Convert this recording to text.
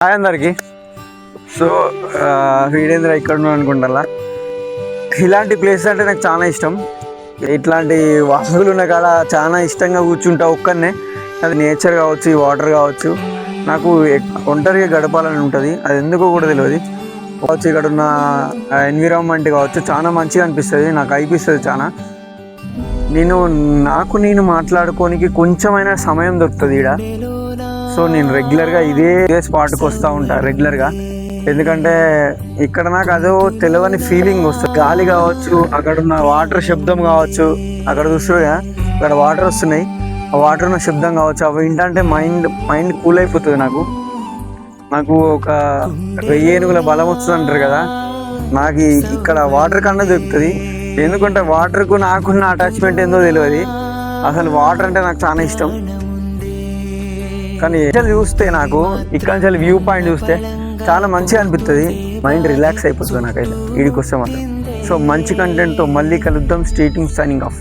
Hi అందరికి. So వీడేంద్ర ఇక్కడ ఉన్నాను అనుకుంటా. ఇలాంటి ప్లేస్ అంటే నాకు చాలా ఇష్టం. ఇట్లాంటి వాసులు ఉన్న కాడ చాలా ఇష్టంగా కూర్చుంటా ఒక్కనే. అది నేచర్ కావచ్చు, ఈ వాటర్ కావచ్చు, నాకు ఒంటరిగా గడపాలని ఉంటుంది. అది ఎందుకో కూడా తెలియదు కావచ్చు. ఇక్కడ ఉన్న ఎన్విరాన్మెంట్ కావచ్చు చాలా మంచిగా అనిపిస్తుంది, నాకు అనిపిస్తుంది చాలా. నేను మాట్లాడుకోనికి కొంచెమైనా సమయం దొరుకుతుంది ఇక్కడ. సో నేను రెగ్యులర్గా ఇదే స్పాట్కి వస్తూ ఉంటాను రెగ్యులర్గా. ఎందుకంటే ఇక్కడ నాకు అదో తెలియని ఫీలింగ్ వస్తుంది. గాలి కావచ్చు, అక్కడ ఉన్న వాటర్ శబ్దం కావచ్చు, అక్కడ చూస్తుగా అక్కడ వాటర్ వస్తున్నాయి, ఆ వాటర్ ఉన్న శబ్దం కావచ్చు, అవి ఏంటంటే మైండ్ కూల్ అయిపోతుంది. నాకు ఒక 1000 ఏనుగుల బలం వస్తుంది అంటారు కదా, నాకు ఇక్కడ వాటర్ కన్నా దొరుకుతుంది. ఎందుకంటే వాటర్కు నాకున్న అటాచ్మెంట్ ఏందో తెలియదు. అసలు వాటర్ అంటే నాకు చాలా ఇష్టం. కానీ చూస్తే నాకు ఇక్కడ నుంచి వ్యూ పాయింట్ చూస్తే చాలా మంచిగా అనిపిస్తుంది, మైండ్ రిలాక్స్ అయిపోతుంది నాకైతే వీడికి వస్తే మాత్రం. సో మంచి కంటెంట్తో మళ్ళీ కలుద్దాం. Stating signing off.